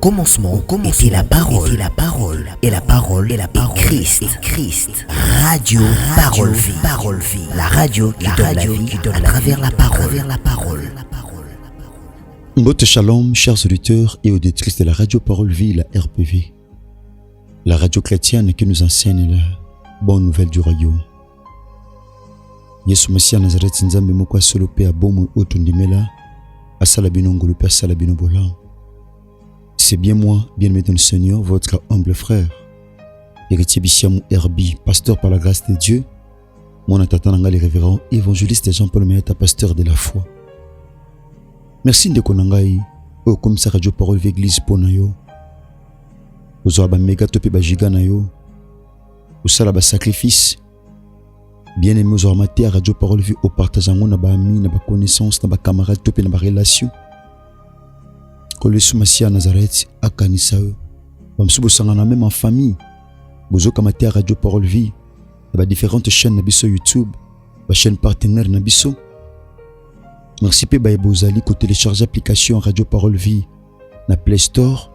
commencement était la parole, et la parole est Christ. Radio Parole Vie, la radio qui donne la vie à travers la parole. Mbote Shalom, chers auditeurs et auditrices de la radio Parole Vie, la RPV, la radio chrétienne qui nous enseigne la bonne nouvelle du royaume. Yesu Messia Nazareth nzambe moko solo pe abomo otundimela asala binongo le père salabino bolam. C'est bien moi, bien-aimé dans le Seigneur, votre humble frère, héritier Bissiamou Herbi, pasteur par la grâce de Dieu, mon atatananga le révérend évangéliste Jean-Paul Meata, pasteur de la foi. Merci de konangai, au comme ça radio parole l'église ponayo, aux oaba méga topé bajiga nayo, au salaba sacrifice, bien-aimé aux oaba maté radio parole vie au partageant na ba ami na ba connaissance na ba camarade topé na ba relation. Yesu Messia Nazareth akanisa eux bamsubo sangana même en famille bozo kamate radio parole vie na ba différentes chaînes na biso YouTube ba chaîne partenaire na biso. Merci pe ba ebozali ko télécharger application radio parole vie na Play Store.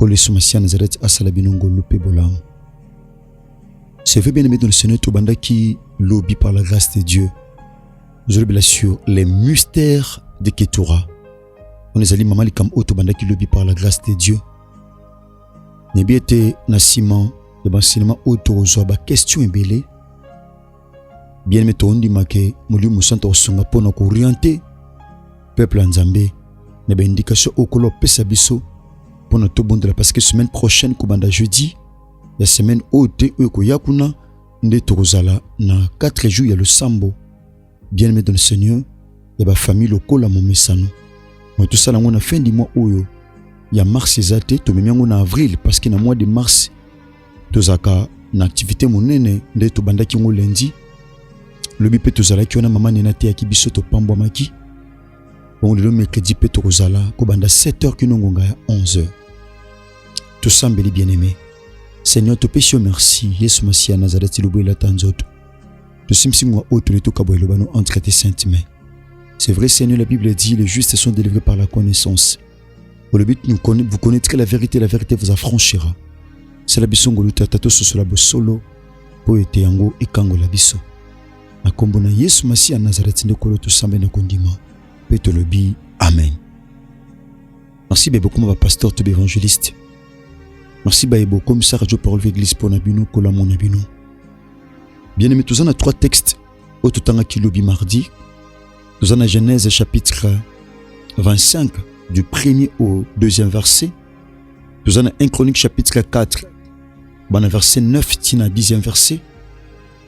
Yesu Messia Nazareth asala binongo lope bolam. C'est vrai bien aimé dans le Seigneur tobanda qui lobby par la grâce de Dieu. Je bien sûr les mystères de Ketura. On est allé maman comme auto banda qui lobby par la grâce de Dieu. Nebi était nasima de bansilement auto ozoba question embelé. Bien meto ondi make muli musanta osonga pona ko orienter peuple nzambe ne ba indication okolo pesa biso pona to bondela parce que semaine prochaine ko banda jeudi ya semaine ote ko yakuna nde tozala na 4 jours ya le sambo. Bien aimé dans le Seigneur, ya ba famille lokola momesano. Tout ça, on a fin du mois où il y a mars exacté, tout même en avril parce que dans le mois de mars, tout ça une activité monene de tout banda qui ont lundi. Le bipé tout ça là qui on a maman nenate qui biso to pambo maki. On le mercredi pe tout ça là, ko banda 7h qui nous ngonga 11h. Tout ça mbeli bien aimé. Seigneur te péché merci. Yesu Messia Nazareth le boy la tanzoto. Tout simsi moi autre tout kabo le bano entre tes saintes mains. C'est vrai, Seigneur, la Bible dit, les justes sont délivrés par la connaissance. Pour le but, vous connaîtrez la vérité vous affranchira. C'est la bisongo lutatato sur la solo, pour être yango et kango la biso. Na kombona Yesu Messia Nazareth ndekolo to sambe na kondima. Peto lobi, amen. Merci beaucoup ma pasteur to évangéliste. Merci beaucoup comme ça radio parole l'église pour nabino kola mon nabino. Bien aimé, tous on a 3 textes au totanga ki lobi mardi. Nous avons Genèse chapitre 25 du 1er au 2e verset. Nous avons 1 Chronique chapitre 4 verset 9 tina 10e verset.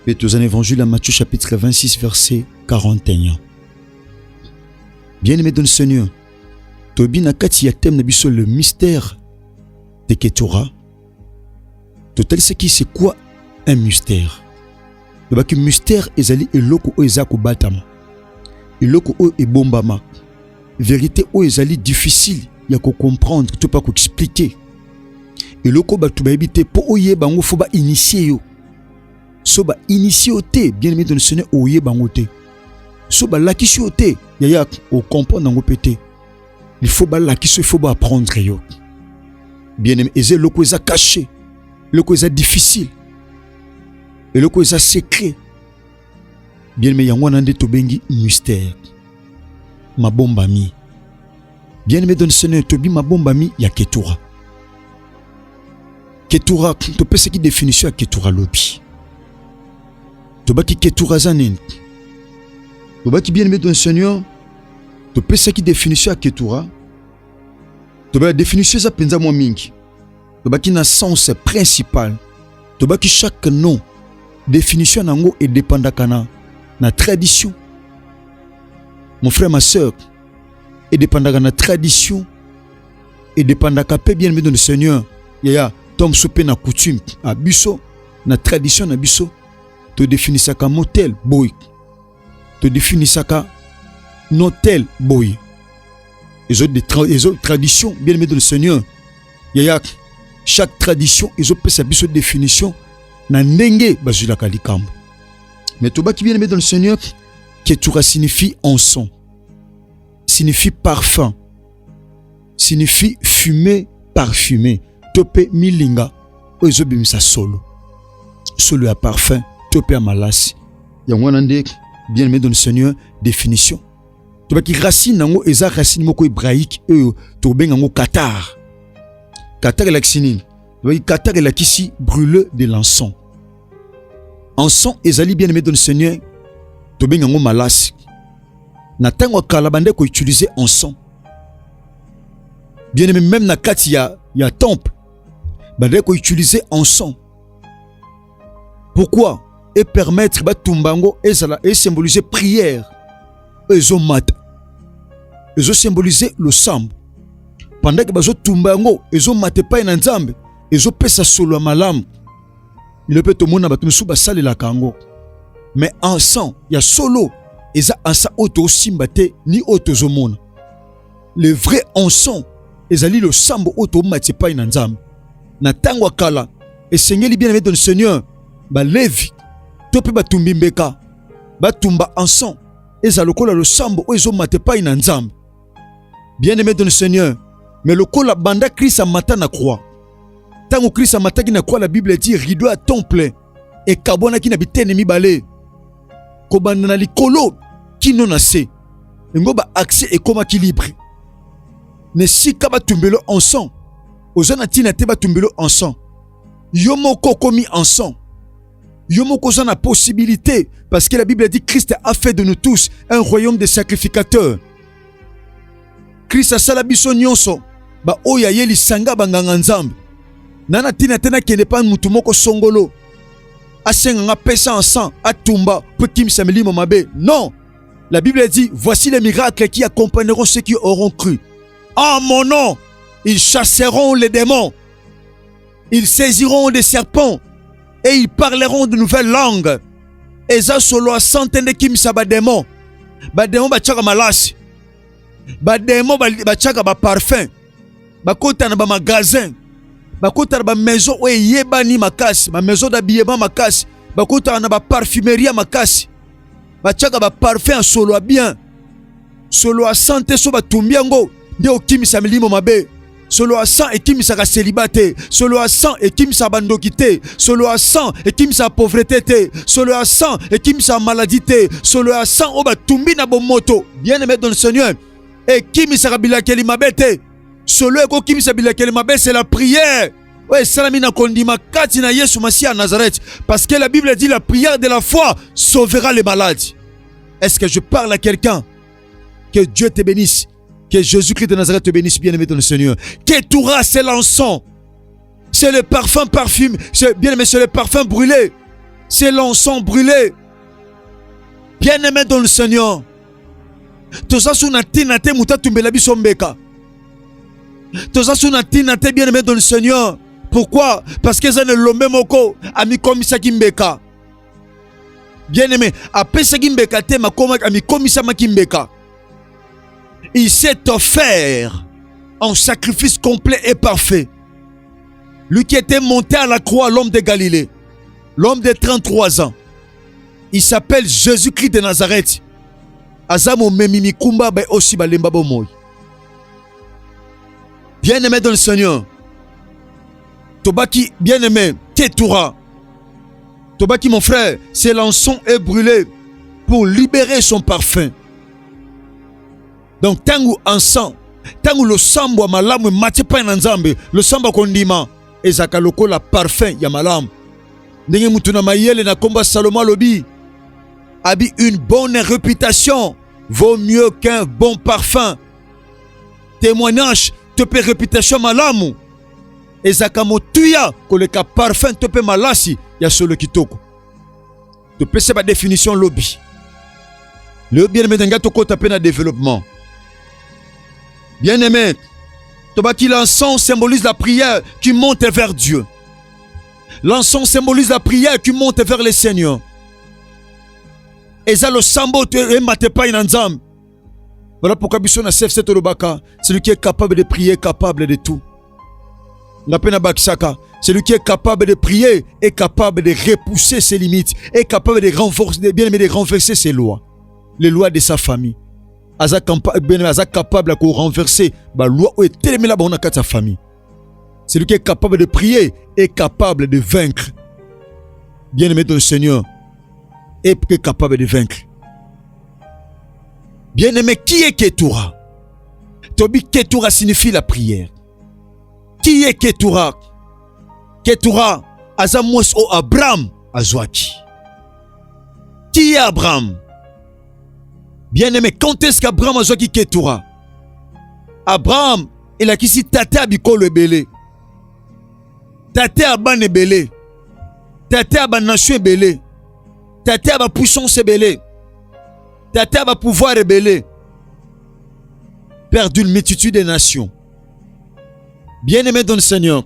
Et nous avons Évangile à Matthieu chapitre 26 verset 41. Bien aimé dans le Seigneur, Tobi nakati yatem nabiso le mystère de Ketura. Total ce qui c'est quoi un mystère? Le baki mystère ezali eloko o ezako batama. Iloko o e bombama. Vérité o ezali difficile ya ko comprendre, tu pas ko expliquer. Iloko ba tu ba ebité po oye bango fo ba initier yo. So ba initier te, bien aimé dans le Seigneur oye bango te. So ba lakisi yo te, ya o comprendre ngo pété. Il faut ba lakisi, il faut ba apprendre yo. Bien aimé, ezé loko eza caché. Loko eza difficile. Et loko eza secret. Bien aimé, yango nande to bengi mystère. Ma bomba mi. Bien aimé dans le Seigneur, to bi ma bomba mi ya Ketura. Ketura, to pe ce qui définition à Ketura lobi. To ba ki Ketura zanen. To ba ki bien aimé dans le Seigneur, to pe ce qui définition à Ketura. To ba définition za penza mo mingi. To ba ki na sens principal. To ba ki chaque nom définition nango et dépendakana na tradition. Mon frère, ma soeur, et dépendant de la tradition, et dépendant de bien aimé dans le Seigneur, il y a tom soupé na coutume, à biso, na tradition na biso, te définit ça comme motel boy, te définit ça comme notel boy. Les autres traditions, bien aimé dans le Seigneur, il y a chaque tradition, ils ont sa biso définition, na ndenge bazula kalikambo. Mais tout bas qui bien aimé dans le Seigneur, Ketura signifie encens, signifie parfum. signifie fumée parfumée. Topé milinga. Ozo bimisa solo. Solo à parfum. Topé à malasi. Yangwanande, bien aimé dans le Seigneur, définition. Tobaki racine nango eza racine moko hébraïque tobengango Qatar. Qatar elaksini. Tobaki Qatar elakisi brûleux de l'encens. Encens ezali bien aimé dans le Seigneur, tobengango malasi. Na tango kala bande ko utiliser encens. Bien aimé même na kati ya temple. Bande ko utiliser encens. Pourquoi? Et permettre batumbango et symboliser prière. Ezo mat. Ezo symboliser le sambo. Pendant que bazo tumbango, ezo mate pa na nzambe, ezo pesa solo malamu. Il peut tout monde batumusu basale la kango. Mais encens, ya solo, eza encens auto simbate ni auto zomona. Le vrai encens, ezali le sambo auto mate pa na nzambe. Na tango kala, et sengeli bien aimé dans le Seigneur, ba levi tope batumbi mbeka batumba encens ezalokola le sambo ozo mate pa na nzambe. Bien aimé dans le Seigneur, mais le kola banda Christ a mata na croix. Tango Christ a mata ki na croix, la Bible dit rideau à temple et kabona ki na bitene mibale ko banda na likolo ki non ase ngo ba accès et comme équilibre ne sika batumbelo encens ozana tina te batumbelo encens yo moko komi encens. Yomo koza na possibilité parce que la Bible dit Christ a fait de nous tous un royaume de sacrificateurs. Christ a sala biso nyonso ba oya yeli sanga banganga nzambe. Nana tina tena kende pa mutu moko songolo. Asenga nga pesa encens atumba pour kimisa milimo mabe. Non. La Bible dit voici les miracles qui accompagneront ceux qui auront cru. En mon nom, ils chasseront les démons. Ils saisiront des serpents. Et ils parleront de nouvelles langues. Et ça solo a centaines de kimisa bademon. Bademon bachaka malasi. Bademon bachaka ba parfum. Bakota na ba magasin. Bakota na ba maison oye yebani makasi. Ma maison d'habillement makasi. Bakota na ba parfumerie makasi. Bachaka ba parfum solo a bien. Solo a santé so batumbiango. Nde o kimisa milimo mabe. Solo à 100 et qui misaka célibataire. Solo à 100 et qui misaka bandokité. Solo à 100 et qui misaka pauvreté. Solo à 100 et qui misaka maladie. Solo à 100 oba tumbi na bomoto. Bien aimé dans le Seigneur. Et qui misaka bilakeli mabete. Solo eko qui misaka bilakeli mabete, c'est la prière. Ouais, salamina kondima kati na Yesu Masia à Nazareth. Parce que la Bible dit la prière de la foi sauvera les malades. Est-ce que je parle à quelqu'un? Que Dieu te bénisse. Que Jésus-Christ de Nazareth te bénisse, bien-aimé dans le Seigneur. Ketura, c'est l'encens. C'est le parfum parfumé. Bien-aimé, c'est le parfum brûlé. C'est l'encens brûlé. Bien-aimé dans le Seigneur. Toza sunati nate muta tumbela biso mbeka. Toza sunati nate bien-aimé dans le Seigneur. Pourquoi? Parce que ça ne l'homme moko ami komisa kimbeka. Bien-aimé, apesa kimbeka te makoma ami komisa makimbeka. Il s'est offert en sacrifice complet et parfait. Lui qui était monté à la croix, l'homme de Galilée, l'homme de 33 ans. Il s'appelle Jésus-Christ de Nazareth. Azamo memimi kumba ba aussi balemba bomoy. Bien-aimé dans le Seigneur. Tobaki, bien-aimé, Ketura. Tobaki, mon frère, c'est l'encens est brûlé pour libérer son parfum. Donc, tangu encens, tangu le sambo malamu mate pa na nzambe, le sambo kondima, ezaka loko la parfum ya malamu. Ndenge mutu na mayele na komba Salomon lobi, abi une bonne réputation vaut mieux qu'un bon parfum. Témoignage te pe réputation malamu. Ezaka motuya koleka parfum te pe malasi ya solo kitoko. Te pe seba définition lobby. Le bien-aimé denga to kota pe na développement. Bien-aimé, Tobaki, l'encens symbolise la prière qui monte vers Dieu. L'encens symbolise la prière qui monte vers le Seigneur. Et ça, le sambo te mate pas in ensemble. Voilà pourquoi Bisson a CFC Tolobaka, celui qui est capable de prier, capable de tout. Celui qui est capable de prier est capable de repousser ses limites, est capable de renforcer, de bien aimer, de renverser ses lois, les lois de sa famille. aza capable de renverser la loi ou est tellement là dans sa famille. Celui qui est capable de prier est capable de vaincre. Bien-aimé dans le Seigneur est capable de vaincre. Bien-aimé, qui est Ketura? Tobi, Ketura signifie la prière. Qui est Ketura? Ketura, azamos o Abraham azwaki. Qui est Abraham? Bien-aimé, quand est-ce qu'Abraham azwaki Ketura? Abraham, il a qu'ici tate abikolo ebele. Tate aban ebele. Tate aban nation ebele. Tate aban puissance ebele. Tate aban pouvoir ebele. Père d'une multitude de nations. Bien-aimé dans le Seigneur.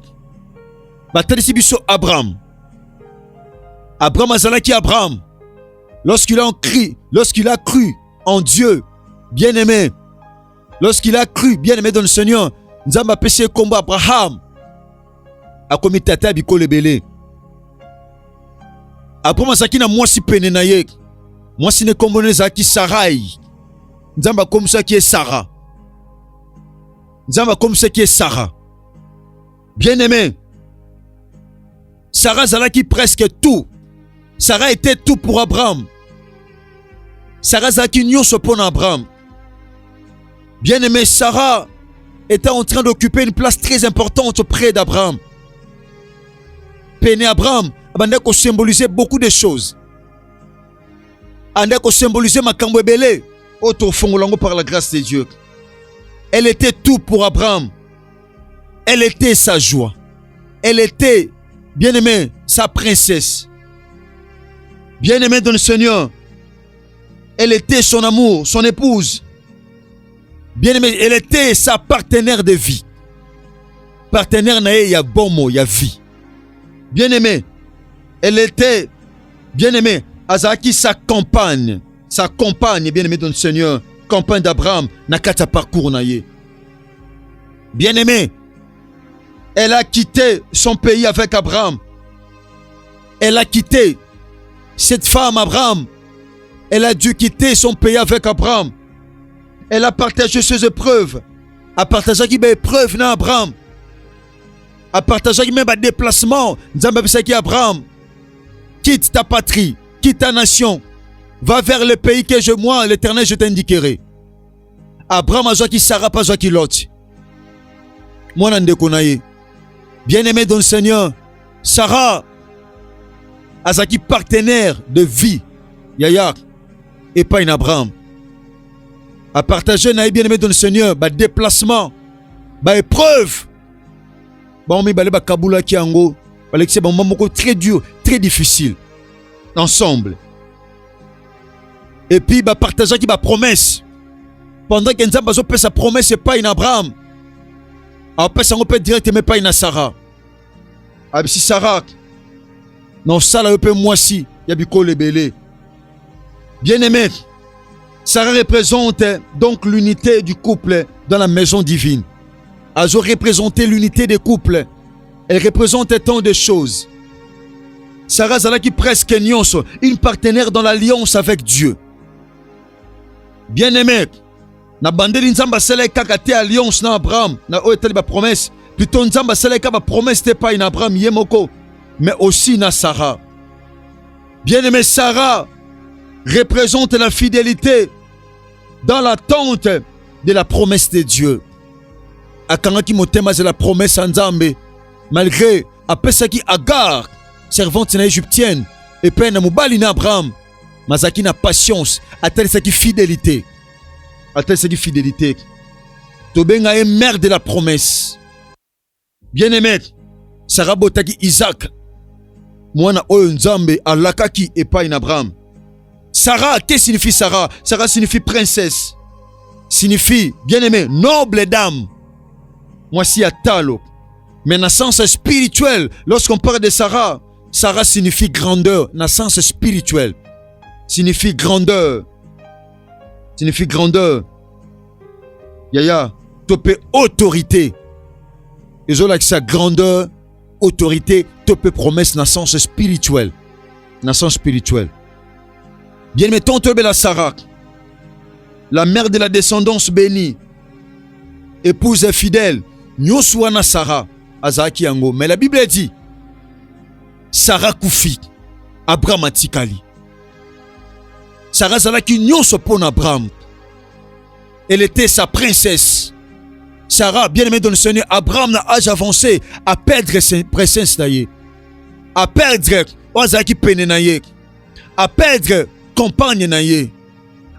Batalisi biso Abraham. Abraham azalaki Abraham. Lorsqu'il a cru en Dieu, bien-aimé. Lorsqu'il a cru, bien-aimé dans le Seigneur, Nzamba péché combat Abraham. A commis tata bikolo ebele. Abraham azalaki na mwasi pene na ye. Mwasi ne kombone zaki Sarai. Nzamba comme ça qui est Sarah. Nzamba comme ça qui est Sarah. Bien-aimé. Sarah zalaki presque tout. Sarah était tout pour Abraham. Sarah zalaki nyonso pour Abraham. Bien-aimé, Sarah était en train d'occuper une place très importante auprès d'Abraham. Pene Abraham abandako symboliser beaucoup de choses. Andako symboliser makambo ebele auto fongolango par la grâce de Dieu. Elle était tout pour Abraham. Elle était sa joie. Elle était, bien-aimée, sa princesse. Bien-aimée dans le Seigneur. Elle était son amour, son épouse. Bien-aimée, elle était sa partenaire de vie. Partenaire nae, il y a bon mot, il y a vie. Bien-aimée, elle était, bien-aimée, Azaki sa compagne. Sa compagne, bien-aimée dans le Seigneur. Compagne d'Abraham, nakata parcours nae. Bien-aimée, elle a quitté son pays avec Abraham. Elle a quitté cette femme Abraham. Elle a dû quitter son pays avec Abraham. Elle a partagé ses épreuves. A partagé qui des épreuves dans Abraham. A partagé qui même des déplacements. Nzamba bisaki Abraham. Quitte ta patrie, quitte ta nation. Va vers le pays que moi, l'Éternel, je t'indiquerai. Abraham a joué qui Sarah, pas joué qui Lot. Moi, n'en naye. Bien-aimé dans le Seigneur, Sarah a zaki partenaire de vie. Yaya et pas une Abraham. A partager naye bien-aimé dans le Seigneur, ba déplacement, ba épreuve. Ba mi balé ba kabula ki ango, balé que c'est un moment très dur, très difficile. Ensemble. Et puis ba partager qui ba promesse. Pendant que Nzamba zo peut sa promesse c'est pas une Abraham. Après ça on peut directement pas une Sarah. Si Sarah non ça là peut moi si yabiko lebele. Bien-aimé, Sarah représente donc l'unité du couple dans la maison divine. Elle représente l'unité des couples. Elle représente tant de choses. Sarah zalaki presque nyonso, une partenaire dans l'alliance avec Dieu. Bien-aimé, na bandeli nzamba sele kakate alliance na Abraham, na oetali ba promesse, plutôt nzamba sele ka ba promesse te pas in Abraham yemoko, mais aussi na Sarah. Bien-aimé, Sarah représente la fidélité dans l'attente de la promesse de Dieu. Akangaki motema c'est la promesse en Nzambe, malgré apesaki Agar, servante na égyptienne, et puis na mobali na Abraham, mazaki na patience, atelisaki fidélité. Atelisaki fidélité. Tobenga est mère de la promesse. Bien-aimé, Sarah botaki Isaac, mwana oyo Nzambe alakaki epai na Abraham. Sarah, qu'est-ce que signifie Sarah? Sarah signifie princesse. Signifie, bien-aimé, noble dame. Moi si à talo. Mais dans le sens spirituel, lorsqu'on parle de Sarah, Sarah signifie grandeur. Dans le sens spirituel. Signifie grandeur. Signifie grandeur. Yaya, topé autorité. Et avec sa grandeur, autorité, topé promesse dans le sens spirituel. Dans le sens spirituel. Bien, mettons la Sarah. la mère de la descendance bénie, épouse fidèle, nyoswana Sarah, azaki yango. Mais la Bible dit, Sarah koufi, Abraham atikali. Sarah zalaki nyonso pon Abraham. Elle était sa princesse. Sarah, bien-aimée dans le Seigneur, Abraham n'a âge avancé à perdre ses princesses naye, à perdre ozaki pene naye, à perdre compagne naye,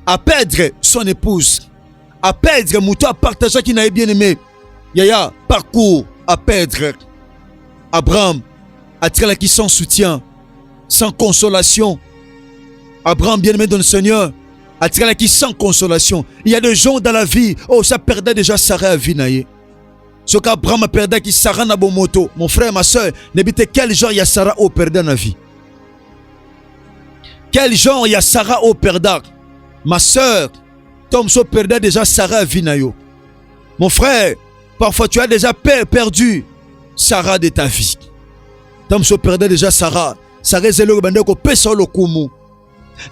à perdre son épouse, à perdre mouton à partager qui naye bien-aimé. Yaya, parcours à perdre. Abraham a tiré qui sans soutien, sans consolation. Abraham, bien-aimé dans le Seigneur, a tiré qui sans consolation. Il y a des gens dans la vie, oh, ça perdait déjà Sarah à vie naye. Ce qu'Abraham a perdu qui Sarah na bon moto. Mon frère, ma soeur, n'habitez quel genre il y a Sarah au perdant la vie. Quel genre il y a Sarah au perdant. Ma soeur, Tom so perdait déjà Sarah à vie nayo. Mon frère, parfois tu as déjà perdu Sarah de ta vie. Tom so perdait déjà Sarah. Sarah c'est le bandeko pesa le kumu.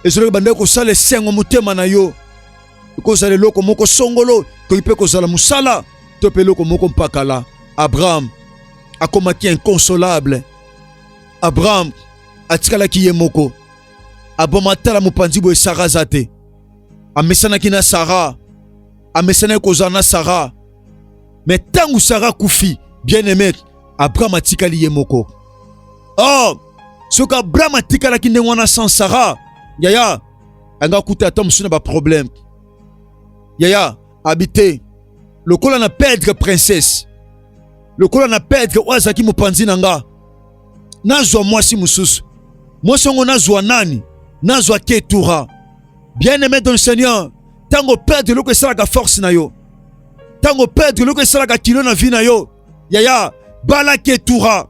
Et c'est le bandeko ça le sengo mutema na yo. Ko ça le loko moko songolo ko ipe ko sala musala. Topelo ko moko mpakala. Abraham akomaki inconsolable. Abraham atikala ki yemoko. Abomatala mupanzi bo Sarah zate. Amesana kina Sarah. Amesana ko zana Sarah. Mais tant que Sarah koufi, bien aimé, Abraham atikali yemoko. Oh, ce qu'Abraham atikala ki ne sans Sarah. Yaya, anga kuta tom suna ba problème. Yaya, habité. Le kola na perdre princesse. Le kola na perdre wazaki mupanzi nanga. Nazwa mwasi mususu. Mwasongo nazwa nani? Nazwa Ketura. Bien aimé dans le Seigneur. Tango perdre le que ça la force na yo. Tango perdre le que ça la kilo na vie na yo. Yaya, bala Ketura.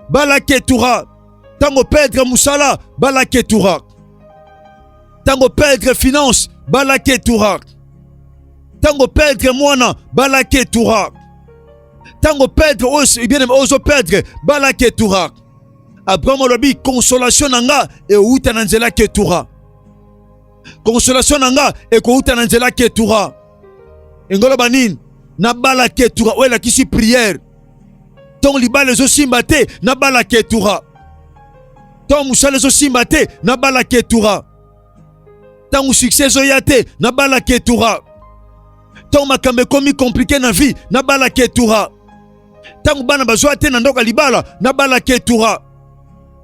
Bala Ketura. Tango perdre musala, bala Ketura. Tango perdre finance, bala Ketura. Tango perdre mwana, bala Ketura. Tango perdre os, bien aimé, oso perdre, bala Ketura. Abraham lobi consolation nanga e uta nanzela Ketura. Consolation nanga e ko uta nanzela Ketura. Engolo banin na bala Ketura ou la kisi prière. Ton liba les aussi mbaté na bala Ketura. Ton moussa les aussi mbaté na bala Ketura. Ton succès zoyate na bala Ketura. Ton makambe komi compliqué na vie na bala Ketura. Ton bana bazoate na ndoka libala na bala Ketura.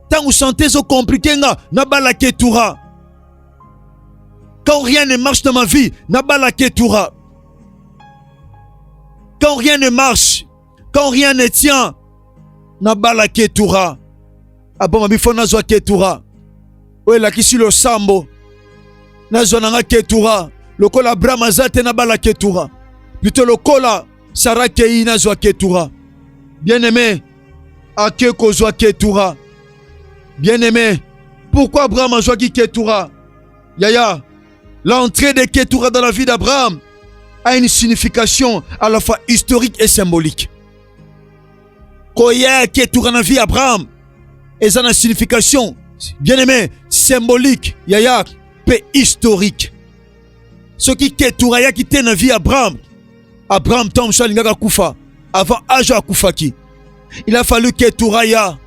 Tant que santé so compliqué na bala Ketura. Quand rien ne marche dans ma vie, na bala Ketura. Quand rien ne marche, quand rien ne tient, na bala Ketura. Ah bon, ma bifo na zo Ketura. Ouais la kisi le sambo. Na zo na Ketura. Le kola Abraham zate na bala Ketura. Plutôt le kola Sarah kei na zo Ketura. Bien aimé, ake ko zo Ketura. Bien-aimé, pourquoi Abraham a choisi Ketura? Yaya, l'entrée de Ketura dans la vie d'Abraham a une signification à la fois historique et symbolique. Koya Ketura dans la vie d'Abraham, et ça a une signification, bien-aimé, symbolique, yaya, et historique. Ce qui Ketura ya quitté dans la vie d'Abraham, Abraham tombe sur l'ingaka Koufa, avant Aja Koufaki. Il a fallu Ketura ya.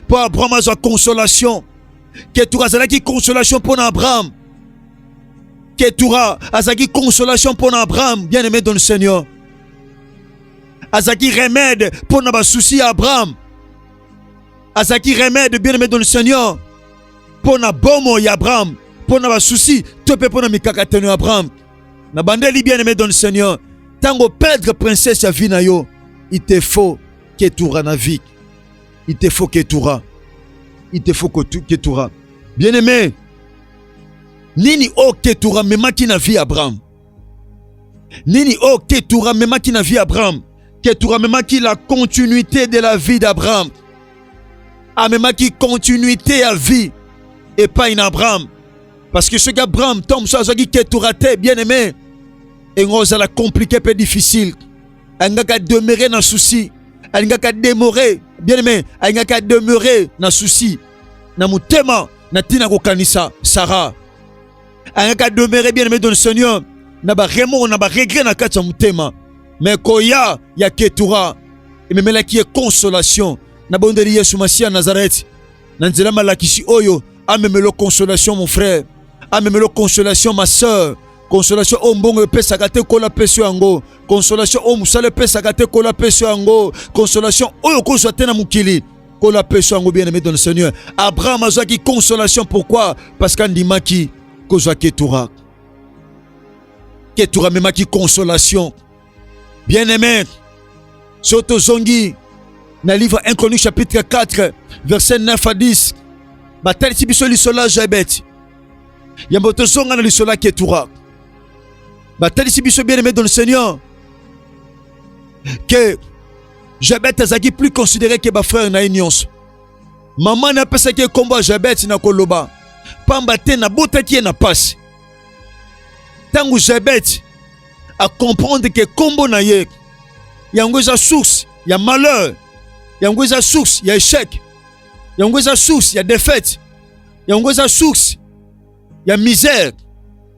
Pour Abraham, a consolation. Ketura a qui consolation pour Abraham. Ketura a qui consolation pour Abraham, bien aimé dans le Seigneur. A qui remède pour nos soucis à Abraham. A qui remède, bien aimé dans le Seigneur. Pour nos bomo et Abraham. Pour nos soucis, tu peux pour nos mikakatenu Abraham. Na bandeli bien aimé dans le Seigneur. Tango perdre princesse à Vinayo, il te faut Ketura na vie. Il te faut Ketura. Il te faut Ketura. Bien-aimé, nini o Ketura mema ki na vie Abraham. Nini o Ketura mema ki na vie Abraham. Ketura mema ki la continuité de la vie d'Abraham. A mema ki continuité à vie et pas in Abraham. Parce que ce qu'Abraham tombe sur ce qui Ketura te, bien-aimé, et on ça la compliqué peu difficile. On a demeurer dans souci. On a demeurer bien-aimé, il n'y a qu'à demeurer dans souci, dans mon thème, dans tina ko kanisa Sarah. Angaka demeurer bien aimé dans le Seigneur. Na ba remords, na ba regret na kati ya mutema. Mais koya ya ketura. Et même là qui est consolation. Na bondeli Yesu Masia Nazareth. Na nzela malakisi oyo. Amemelo consolation mon frère. Amemelo consolation ma soeur. Consolation o mbongo pesaka te kola peso yango. Consolation o musale pesaka te kola peso yango. Consolation oyo kozwa te na mukili. Kola peso yango bien aimé dans le Seigneur. Abraham azwaki consolation pourquoi? Parce qu'andimaki kozwa ketura. Ketura memaki consolation. Bien aimé. Soto zongi na livre 1 Chronique chapitre 4 verset 9 à 10. Batali si biso lisola Jabet. Yamboto zonga na lisola ketura. Batali si biso bien aimé dans le Seigneur. Que Jabet azaki plus considéré que ba frère na nyonso. Maman na pesa ke kombo Jabet na koloba. Pamba te na botaki na passe. Tangu Jabet à comprendre que kombo na ye yango eza source ya malheur, yango eza source ya échec, yango eza source ya défaite, yango eza source ya misère.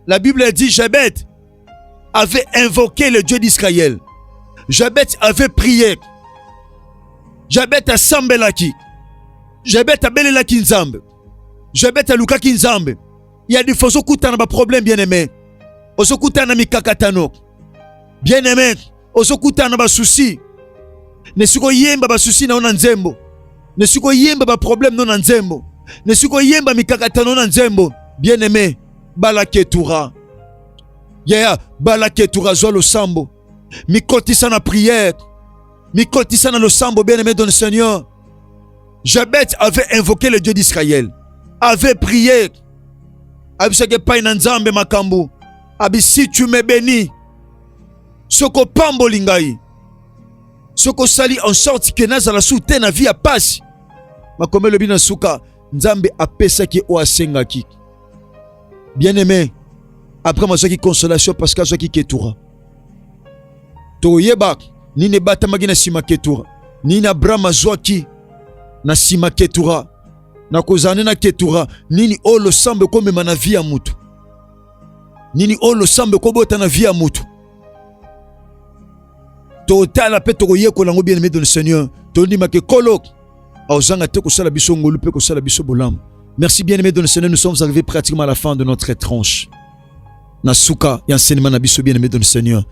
La Bible dit Jabet avait invoqué le Dieu d'Israël. Jabet avait prié. Jabet a sambelaki. Jabet a belelaki nzambe. Jabet a lukaki nzambe. Il y a des fois okutana ba problème bien aimé. Osokutana mikakatano. Bien aimé, osokutana ba souci. Ne siko yemba ba souci na ona nzembo. Ne siko yemba ba problème na nzembo. Ne siko yemba mikakatano na nzembo. Bien aimé, bala ketura. Yeah, bala ketura zo lo sambo. Mikotisa na prière. Mikotisa na lo sambo bien aimé dans le Seigneur. Jabet avait invoqué le Dieu d'Israël. Avait prié. Abisake pa ina nzambe makambu. Abi si tu me bénis. Soko pambo lingai. Soko sali en sorte que nazala soute na vie a passe. Makome le bina suka. Nzambe apesa ki o asengaki. Bien aimé. Après moi qui consolation parce que qui ketura. To yeba ni ne bata magina sima ketura. Ni na brama zwaki na sima ketura. Na kozane na ketura. Nini olo sambe kome mana vie a mutu. Nini olo sambe kobota na vie a mutu. Total la paix toye ko lango bien aimé dans le Seigneur. Toni make kolo. Aozanga te ko sala biso ngolu pe ko sala biso bolam. Merci bien aimé dans le Seigneur, nous sommes arrivés pratiquement à la fin de notre tranche. Nasuka ya enseignement na biso bien aimé dans le Seigneur.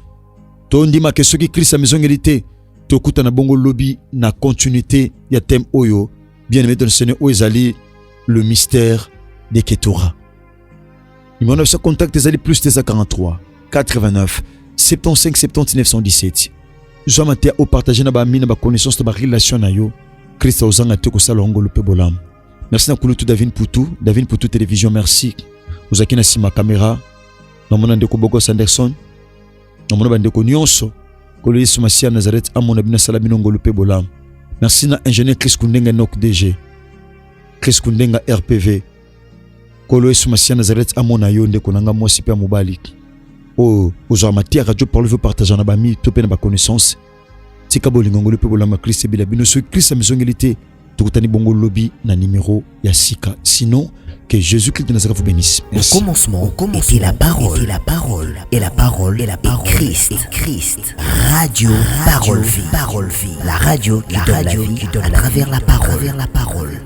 Tondi make soki Christ a maison ngélité. Tokuta na bongo lobby na continuité ya thème oyo bien aimé dans le Seigneur oezali le mystère de Ketura. Numéro 9 contact ezali plus 43 89 75 79 117. Joa maté au partager na ba mina ba connaissance de ba relation na yo. Christ ozanga te ko sala ngolo pe bolam. Merci na kulutu David Poutou télévision, merci. Vous avez na sima caméra. Na mona ndeko Bogos Anderson. Na mona bandeko nyonso. Kolo Yesu Masia Nazareth amona bina sala bino ngolo pe bolam. Merci na ingénieur Chris Kundenga Nok DG. Chris Kundenga RPV. Kolo Yesu Masia Nazareth amona yo ndeko nanga mwasi pe mobali. Oh, aux matière radio parle veut partager na bami to pe na ba connaissance. Tika bolingo ngolo pe bolam Christ bila bino so Christ a maison ngélité. Tukutani bongo lobby na numéro ya sika. Sinon que Jésus-Christ de Nazareth vous bénisse. Merci. Au commencement était la parole, et la parole est Christ. Radio Parole Vie. La radio qui donne la vie à travers la parole.